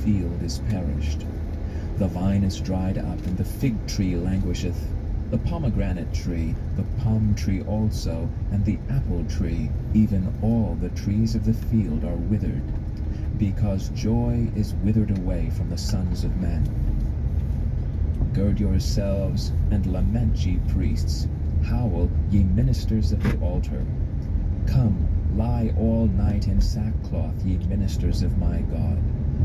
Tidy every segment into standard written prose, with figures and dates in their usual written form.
field is perished. The vine is dried up, and the fig tree languisheth. The pomegranate tree, the palm tree also, and the apple tree, even all the trees of the field are withered, because joy is withered away from the sons of men. Gird yourselves, and lament, ye priests. Howl, ye ministers of the altar. Come, lie all night in sackcloth, ye ministers of my God.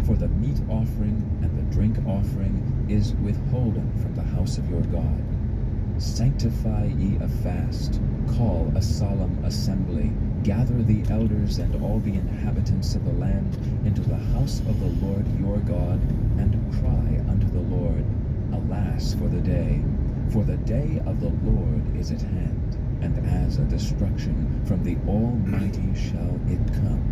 For the meat offering and the drink offering is withholden from the house of your God. Sanctify ye a fast, call a solemn assembly, gather the elders and all the inhabitants of the land into the house of the Lord your God, and cry unto the Lord, Alas for the day of the Lord is at hand, and as a destruction from the Almighty shall it come.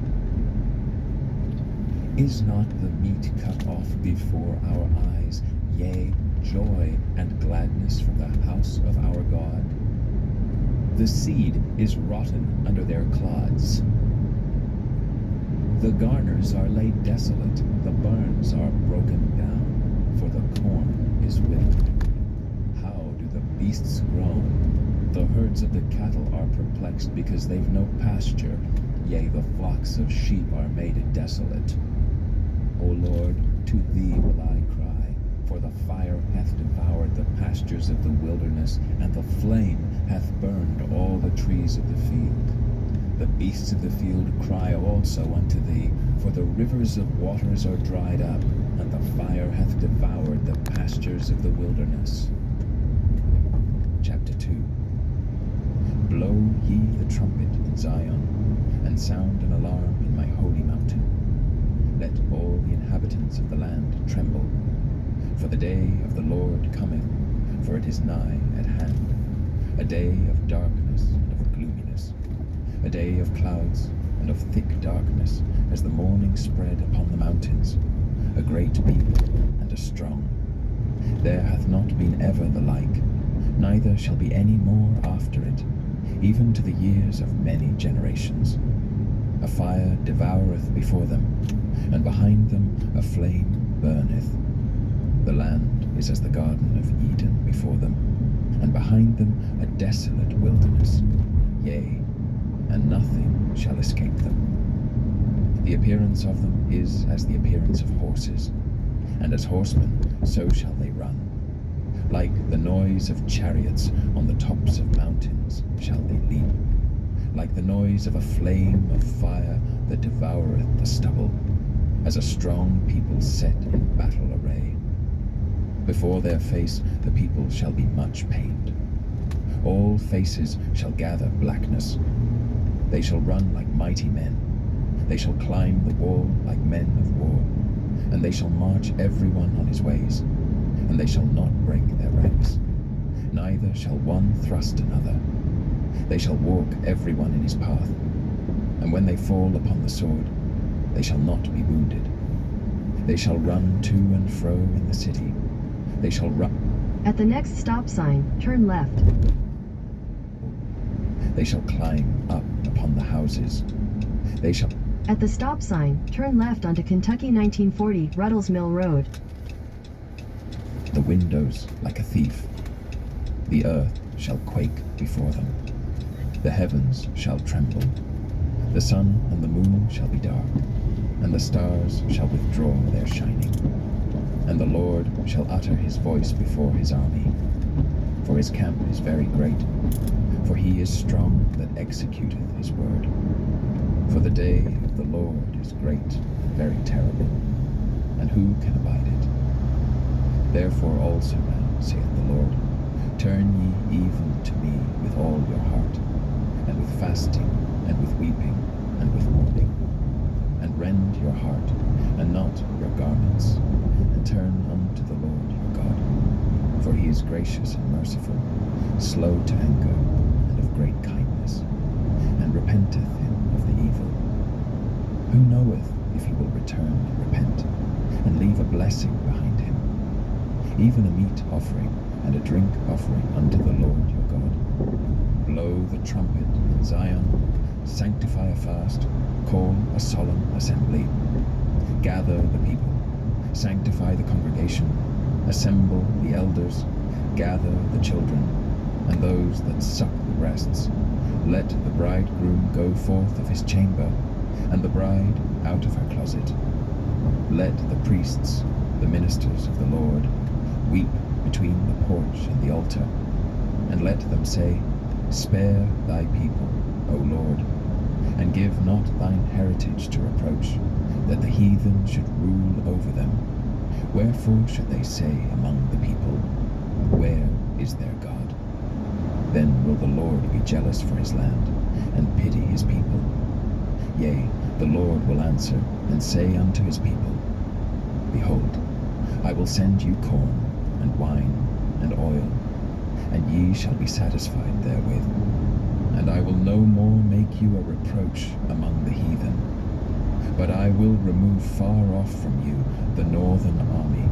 Is not the meat cut off before our eyes, yea, joy and gladness from the house of our God? The seed is rotten under their clods. The garners are laid desolate, the barns are broken down, for the corn is withered. How do the beasts groan? The herds of the cattle are perplexed, because they've no pasture, yea, the flocks of sheep are made desolate. O Lord, to thee will I cry, for the fire hath devoured the pastures of the wilderness, and the flame hath burned all the trees of the field. The beasts of the field cry also unto thee, for the rivers of waters are dried up, and the fire hath devoured the pastures of the wilderness. Chapter 2. Blow ye the trumpet in Zion, and sound an alarm in my holy mountain. Let all the inhabitants of the land tremble. For the day of the Lord cometh, for it is nigh at hand, a day of darkness and of gloominess, a day of clouds and of thick darkness, as the morning spread upon the mountains, a great people and a strong. There hath not been ever the like, neither shall be any more after it, even to the years of many generations. A fire devoureth before them, and behind them a flame burneth. The land is as the garden of Eden before them, and behind them a desolate wilderness, yea, and nothing shall escape them. The appearance of them is as the appearance of horses, and as horsemen so shall they run. Like the noise of chariots on the tops of mountains shall they leap, like the noise of a flame of fire that devoureth the stubble, as a strong people set in battle array. Before their face the people shall be much pained. All faces shall gather blackness. They shall run like mighty men. They shall climb the wall like men of war. And they shall march every one on his ways. And they shall not break their ranks. Neither shall one thrust another. They shall walk every one in his path. And when they fall upon the sword, they shall not be wounded. They shall run to and fro in the city. They shall run. At the next stop sign, turn left. They shall climb up upon the houses. They shall. At the stop sign, turn left onto Kentucky 1940 Ruddles Mill Road. The windows like a thief. The earth shall quake before them. The heavens shall tremble. The sun and the moon shall be dark, and the stars shall withdraw their shining. And the Lord shall utter his voice before his army. For his camp is very great, for he is strong that executeth his word. For the day of the Lord is great and very terrible, and who can abide it? Therefore also now, saith the Lord, turn ye even to me with all your heart, and with fasting, and with weeping, and with mourning, and rend your heart, and not your garments, and turn unto the Lord your God. For he is gracious and merciful, slow to anger, and of great kindness, and repenteth him of the evil. Who knoweth if he will return and repent, and leave a blessing behind him, even a meat offering and a drink offering unto the Lord your God? Blow the trumpet in Zion, sanctify a fast, call a solemn assembly, gather the people, Sanctify the congregation, assemble the elders, gather the children, and those that suck the breasts. Let the bridegroom go forth of his chamber, and the bride out of her closet. Let the priests, the ministers of the Lord, weep between the porch and the altar, and let them say, Spare thy people, O Lord, and give not thine heritage to reproach, that the heathen should rule over them. Wherefore should they say among the people, Where is their God? Then will the Lord be jealous for his land, and pity his people. Yea, the Lord will answer, and say unto his people, Behold, I will send you corn, and wine, and oil, and ye shall be satisfied therewith. And I will no more make you a reproach among the heathen, but I will remove far off from you the northern army,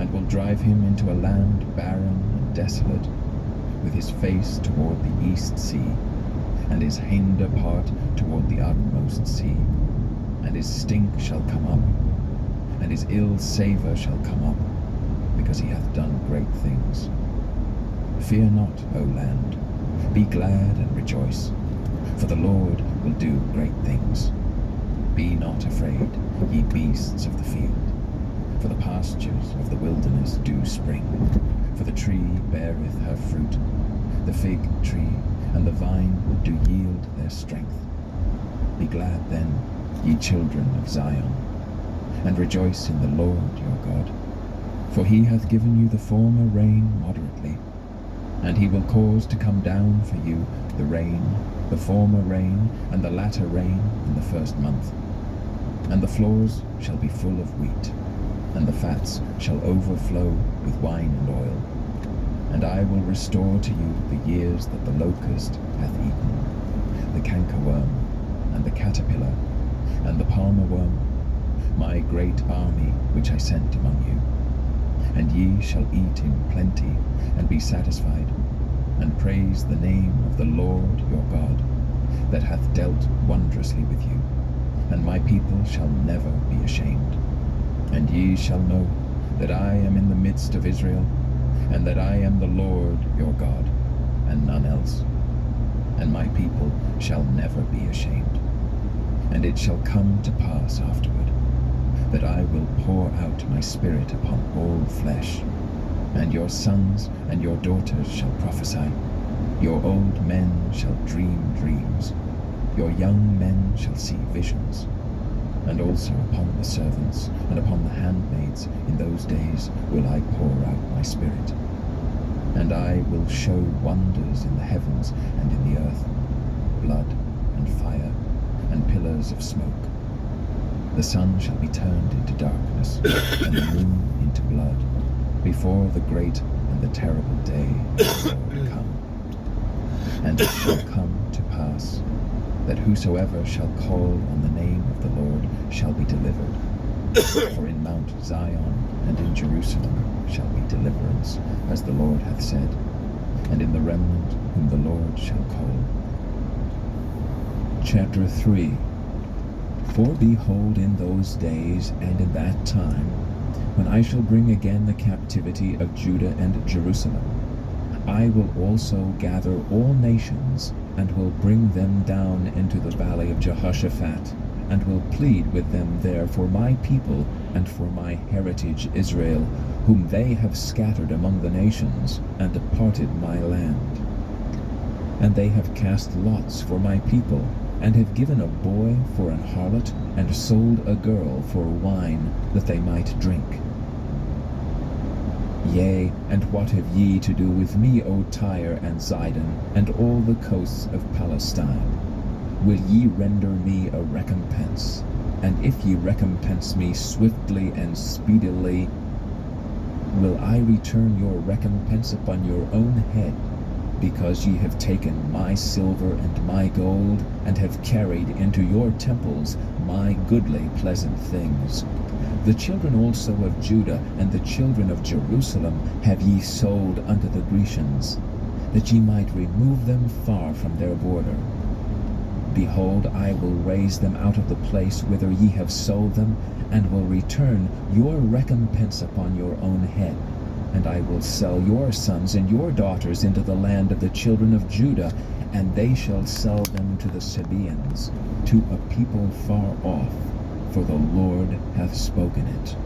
and will drive him into a land barren and desolate, with his face toward the east sea, and his hinder part toward the utmost sea. And his stink shall come up, and his ill savour shall come up, because he hath done great things. Fear not, O land, be glad and rejoice, for the Lord will do great things. Be not afraid, ye beasts of the field, for the pastures of the wilderness do spring. For the tree beareth her fruit, the fig tree and the vine do yield their strength. Be glad then, ye children of Zion, and rejoice in the Lord your God. For he hath given you the former rain moderately, and he will cause to come down for you the rain, the former rain, and the latter rain in the first month. And the floors shall be full of wheat, and the fats shall overflow with wine and oil. And I will restore to you the years that the locust hath eaten, the cankerworm, and the caterpillar, and the palmer worm, my great army which I sent among you. And ye shall eat in plenty, and be satisfied, and praise the name of the Lord your God, that hath dealt wondrously with you. And my people shall never be ashamed. And ye shall know that I am in the midst of Israel, and that I am the Lord your God, and none else. And my people shall never be ashamed. And it shall come to pass afterward, that I will pour out my spirit upon all flesh, and your sons and your daughters shall prophesy, your old men shall dream dreams, your young men shall see visions. And also upon the servants and upon the handmaids in those days will I pour out my spirit. And I will show wonders in the heavens and in the earth, blood and fire and pillars of smoke. The sun shall be turned into darkness, and the moon into blood, before the great and the terrible day of the Lord come. And it shall come to pass, that whosoever shall call on the name of the Lord shall be delivered. For in Mount Zion and in Jerusalem shall be deliverance, as the Lord hath said, and in the remnant whom the Lord shall call. Chapter 3. For behold, in those days and in that time, when I shall bring again the captivity of Judah and Jerusalem, I will also gather all nations, and will bring them down into the valley of Jehoshaphat, and will plead with them there for my people and for my heritage Israel, whom they have scattered among the nations, and departed my land. And they have cast lots for my people, and have given a boy for an harlot, and sold a girl for wine, that they might drink. Yea, and what have ye to do with me, O Tyre and Zidon, and all the coasts of Palestine? Will ye render me a recompense? And if ye recompense me swiftly and speedily, will I return your recompense upon your own head, because ye have taken my silver and my gold, and have carried into your temples my goodly pleasant things. The children also of Judah and the children of Jerusalem have ye sold unto the Grecians, that ye might remove them far from their border. Behold, I will raise them out of the place whither ye have sold them, and will return your recompense upon your own head. And I will sell your sons and your daughters into the land of the children of Judah, and they shall sell them to the Sabaeans, to a people far off, for the Lord hath spoken it.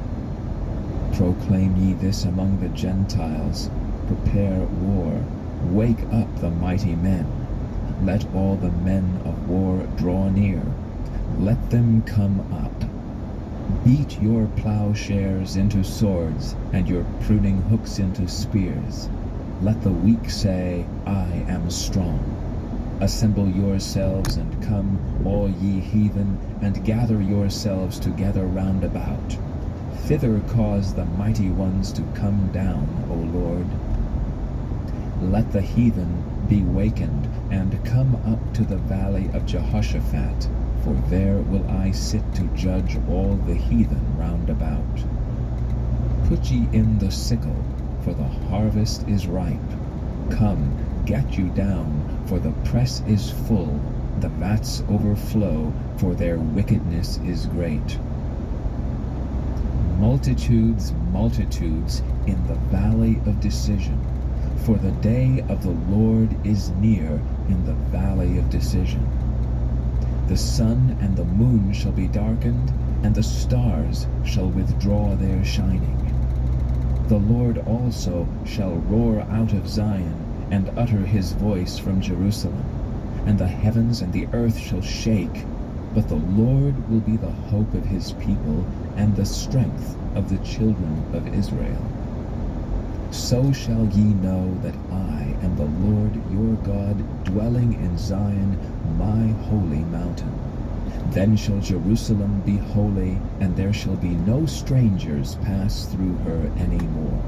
Proclaim ye this among the Gentiles, prepare war, wake up the mighty men. Let all the men of war draw near, let them come up. Beat your plowshares into swords, and your pruning hooks into spears. Let the weak say, I am strong. Assemble yourselves and come, all ye heathen, and gather yourselves together round about. Thither cause the mighty ones to come down, O Lord. Let the heathen be wakened, and come up to the valley of Jehoshaphat, for there will I sit to judge all the heathen round about. Put ye in the sickle, for the harvest is ripe. Come, get you down, for the press is full, the vats overflow, for their wickedness is great. Multitudes, multitudes in the valley of decision, for the day of the Lord is near in the valley of decision. The sun and the moon shall be darkened, and the stars shall withdraw their shining. The Lord also shall roar out of Zion, and utter his voice from Jerusalem. And the heavens and the earth shall shake, but the Lord will be the hope of his people, and the strength of the children of Israel. So shall ye know that I am the Lord your God, dwelling in Zion, my holy mountain. Then shall Jerusalem be holy, and there shall be no strangers pass through her any more.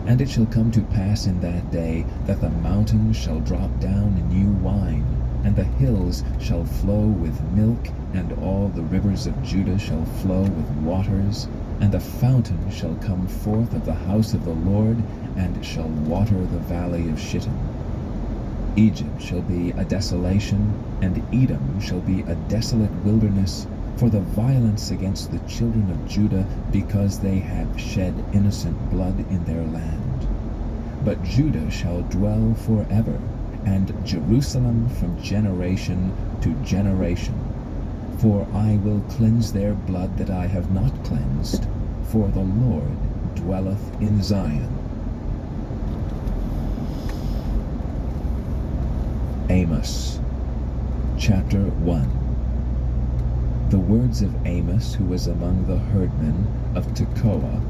And it shall come to pass in that day that the mountains shall drop down new wine, and the hills shall flow with milk, and all the rivers of Judah shall flow with waters, and the fountain shall come forth of the house of the Lord, and shall water the valley of Shittim. Egypt shall be a desolation, and Edom shall be a desolate wilderness, for the violence against the children of Judah, because they have shed innocent blood in their land. But Judah shall dwell forever, and Jerusalem from generation to generation. For I will cleanse their blood that I have not cleansed, for the Lord dwelleth in Zion. Amos, chapter 1. The words of Amos, who was among the herdmen of Tekoa,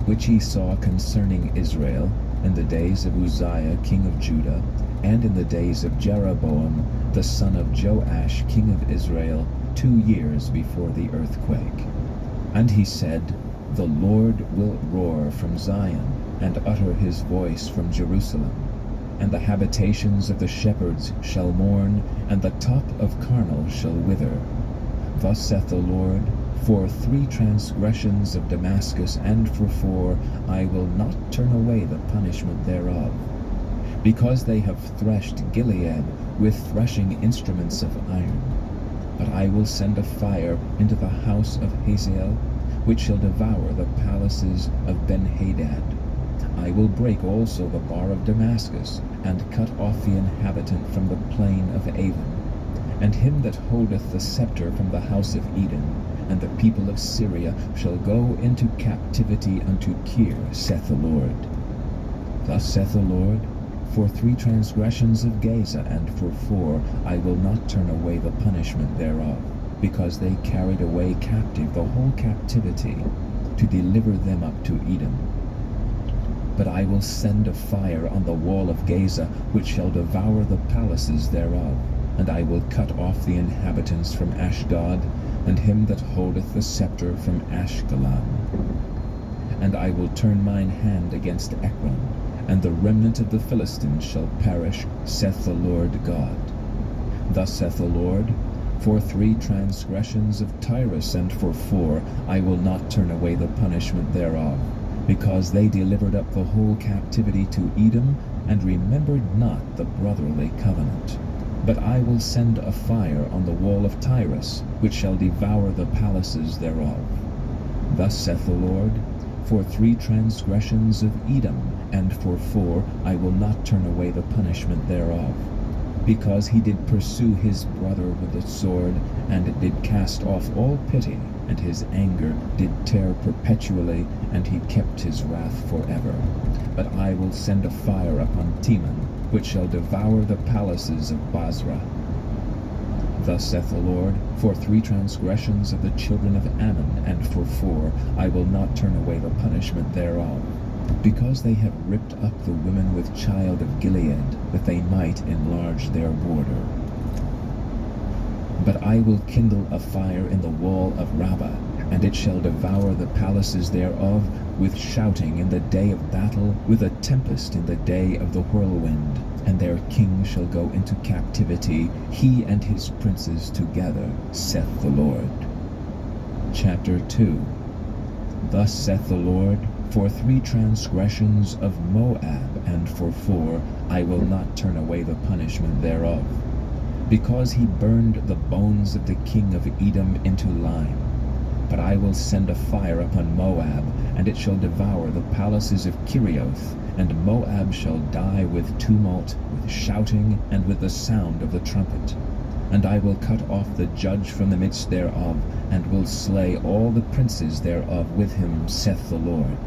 which he saw concerning Israel in the days of Uzziah king of Judah, and in the days of Jeroboam the son of Joash king of Israel, 2 years before the earthquake. And he said, The Lord will roar from Zion, and utter his voice from Jerusalem. And the habitations of the shepherds shall mourn, and the top of Carmel shall wither. Thus saith the Lord, For 3 transgressions of Damascus, and for 4, I will not turn away the punishment thereof. Because they have threshed Gilead with threshing instruments of iron. But I will send a fire into the house of Hazael, which shall devour the palaces of Ben-Hadad. I will break also the bar of Damascus, and cut off the inhabitant from the plain of Avon, and him that holdeth the scepter from the house of Edom, and the people of Syria shall go into captivity unto Kir, saith the Lord. Thus saith the Lord, For 3 transgressions of Gaza, and for 4, I will not turn away the punishment thereof, because they carried away captive the whole captivity, to deliver them up to Edom. But I will send a fire on the wall of Gaza, which shall devour the palaces thereof, and I will cut off the inhabitants from Ashdod, and him that holdeth the scepter from Ashkelon. And I will turn mine hand against Ekron, and the remnant of the Philistines shall perish, saith the Lord God. Thus saith the Lord, For 3 transgressions of Tyrus, and for 4, I will not turn away the punishment thereof, because they delivered up the whole captivity to Edom, and remembered not the brotherly covenant. But I will send a fire on the wall of Tyrus, which shall devour the palaces thereof. Thus saith the Lord, for 3 transgressions of Edom, and for 4 I will not turn away the punishment thereof. Because he did pursue his brother with the sword, and did cast off all pity, and his anger did tear perpetually, and he kept his wrath forever. But I will send a fire upon Teman, which shall devour the palaces of Basra. Thus saith the Lord, for 3 transgressions of the children of Ammon, and for 4 I will not turn away the punishment thereof. Because they have ripped up the women with child of Gilead, that they might enlarge their border. But I will kindle a fire in the wall of Rabbah, and it shall devour the palaces thereof, with shouting in the day of battle, with a tempest in the day of the whirlwind. And their king shall go into captivity, he and his princes together, saith the Lord. Chapter 2. Thus saith the Lord, for 3 transgressions of Moab, and for 4 I will not turn away the punishment thereof. Because he burned the bones of the king of Edom into lime. But I will send a fire upon Moab, and it shall devour the palaces of Kerioth, and Moab shall die with tumult, with shouting, and with the sound of the trumpet. And I will cut off the judge from the midst thereof, and will slay all the princes thereof with him, saith the Lord.